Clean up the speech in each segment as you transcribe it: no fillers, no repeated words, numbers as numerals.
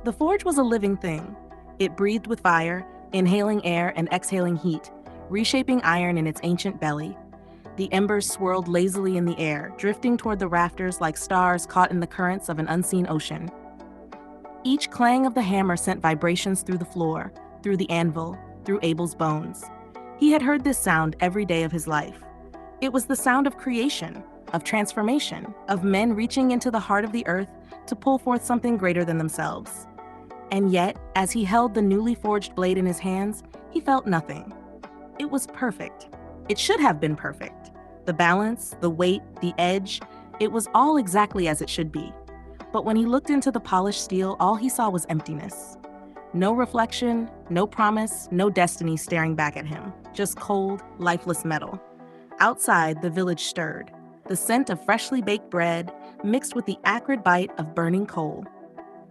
The forge was a living thing. It breathed with fire, inhaling air and exhaling heat, reshaping iron in its ancient belly. The embers swirled lazily in the air, drifting toward the rafters like stars caught in the currents of an unseen ocean. Each clang of the hammer sent vibrations through the floor, through the anvil, through Abel's bones. He had heard this sound every day of his life. It was the sound of creation, of transformation, of men reaching into the heart of the earth to pull forth something greater than themselves. And yet, as he held the newly forged blade in his hands, he felt nothing. It was perfect. It should have been perfect. The balance, the weight, the edge, it was all exactly as it should be. But when he looked into the polished steel, all he saw was emptiness. No reflection, no promise, no destiny staring back at him. Just cold, lifeless metal. Outside, the village stirred. The scent of freshly baked bread mixed with the acrid bite of burning coal.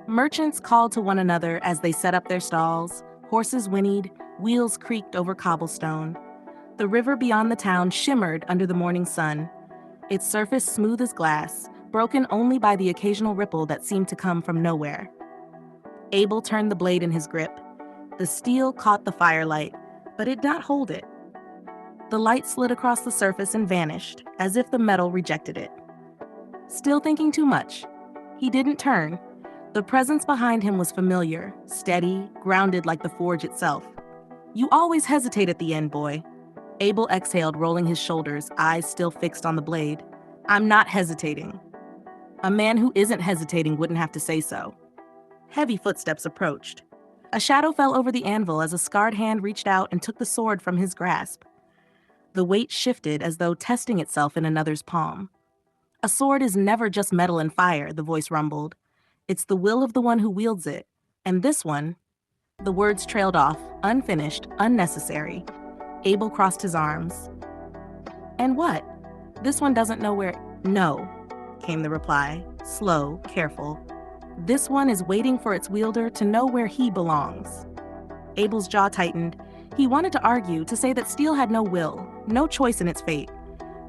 Merchants called to one another as they set up their stalls. Horses whinnied, wheels creaked over cobblestone. The river beyond the town shimmered under the morning sun, its surface smooth as glass, broken only by the occasional ripple that seemed to come from nowhere. Abel turned the blade in his grip. The steel caught the firelight, but it did not hold it. The light slid across the surface and vanished, as if the metal rejected it. Still thinking too much, he didn't turn. The presence behind him was familiar, steady, grounded like the forge itself. "You always hesitate at the end, boy." Abel exhaled, rolling his shoulders, eyes still fixed on the blade. "I'm not hesitating." A man who isn't hesitating wouldn't have to say so. Heavy footsteps approached. A shadow fell over the anvil as a scarred hand reached out and took the sword from his grasp. The weight shifted as though testing itself in another's palm. "A sword is never just metal and fire," the voice rumbled. "It's the will of the one who wields it. And this one..." The words trailed off, unfinished, unnecessary. Abel crossed his arms. "And what? This one doesn't know where..." "No," came the reply, slow, careful. "This one is waiting for its wielder to know where he belongs." Abel's jaw tightened. He wanted to argue, to say that steel had no will, no choice in its fate.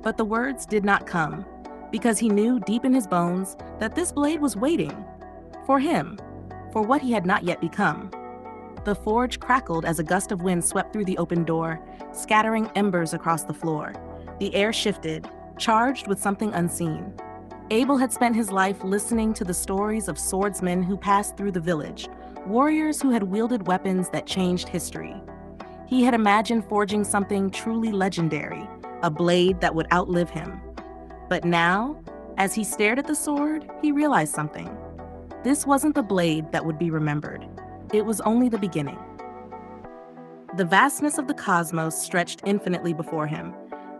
But the words did not come, because he knew deep in his bones that this blade was waiting. For him, for what he had not yet become. The forge crackled as a gust of wind swept through the open door, scattering embers across the floor. The air shifted, charged with something unseen. Abel had spent his life listening to the stories of swordsmen who passed through the village, warriors who had wielded weapons that changed history. He had imagined forging something truly legendary, a blade that would outlive him. But now, as he stared at the sword, he realized something. This wasn't the blade that would be remembered. It was only the beginning. The vastness of the cosmos stretched infinitely before him,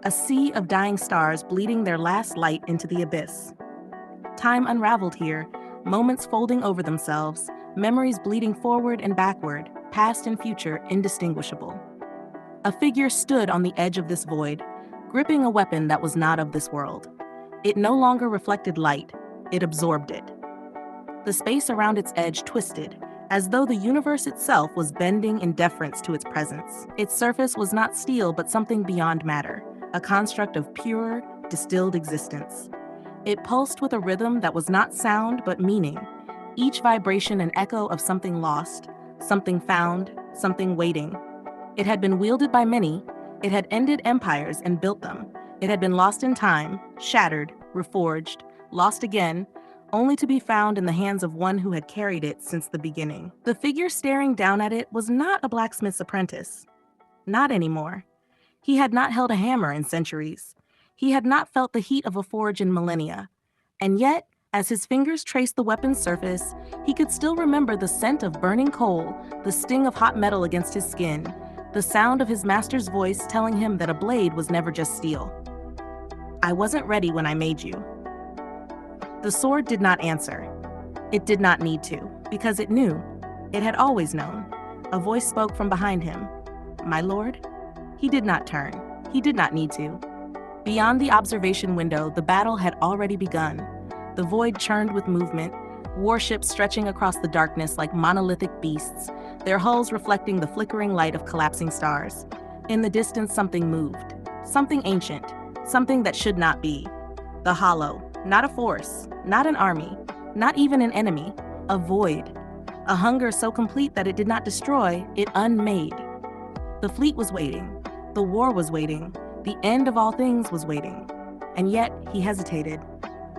a sea of dying stars bleeding their last light into the abyss. Time unraveled here, moments folding over themselves, memories bleeding forward and backward, past and future indistinguishable. A figure stood on the edge of this void, gripping a weapon that was not of this world. It no longer reflected light, it absorbed it. The space around its edge twisted, as though the universe itself was bending in deference to its presence. Its surface was not steel but something beyond matter, a construct of pure, distilled existence. It pulsed with a rhythm that was not sound but meaning, each vibration an echo of something lost, something found, something waiting. It had been wielded by many, it had ended empires and built them. It had been lost in time, shattered, reforged, lost again, only to be found in the hands of one who had carried it since the beginning. The figure staring down at it was not a blacksmith's apprentice. Not anymore. He had not held a hammer in centuries. He had not felt the heat of a forge in millennia. And yet, as his fingers traced the weapon's surface, he could still remember the scent of burning coal, the sting of hot metal against his skin, the sound of his master's voice telling him that a blade was never just steel. "I wasn't ready when I made you." The sword did not answer. It did not need to, because it knew. It had always known. A voice spoke from behind him. "My lord?" He did not turn. He did not need to. Beyond the observation window, the battle had already begun. The void churned with movement, warships stretching across the darkness like monolithic beasts, their hulls reflecting the flickering light of collapsing stars. In the distance, something moved. Something ancient. Something that should not be. The hollow. Not a force, not an army, not even an enemy, a void. A hunger so complete that it did not destroy, it unmade. The fleet was waiting. The war was waiting. The end of all things was waiting. And yet he hesitated.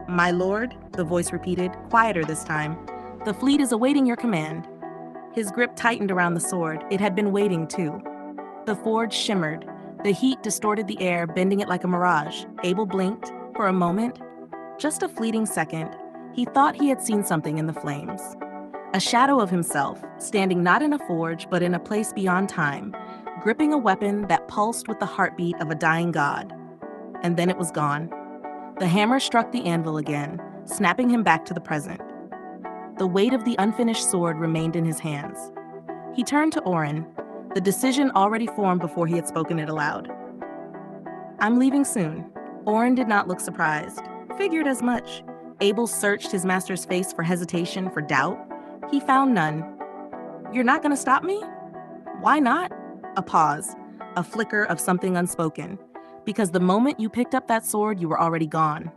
"My lord," the voice repeated, quieter this time, "the fleet is awaiting your command." His grip tightened around the sword. It had been waiting too. The forge shimmered. The heat distorted the air, bending it like a mirage. Abel blinked. For a moment, just a fleeting second, he thought he had seen something in the flames. A shadow of himself, standing not in a forge, but in a place beyond time, gripping a weapon that pulsed with the heartbeat of a dying god. And then it was gone. The hammer struck the anvil again, snapping him back to the present. The weight of the unfinished sword remained in his hands. He turned to Oren, the decision already formed before he had spoken it aloud. "I'm leaving soon." Oren did not look surprised. Figured as much. Abel searched his master's face for hesitation, for doubt. He found none. "You're not going to stop me?" "Why not?" A pause, a flicker of something unspoken. "Because the moment you picked up that sword, you were already gone."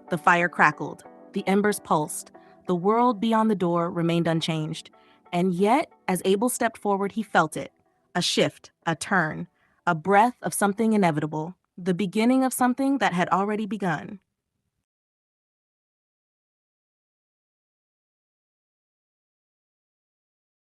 The fire crackled. The embers pulsed. The world beyond the door remained unchanged. And yet, as Abel stepped forward, he felt it. A shift, a turn, a breath of something inevitable, the beginning of something that had already begun.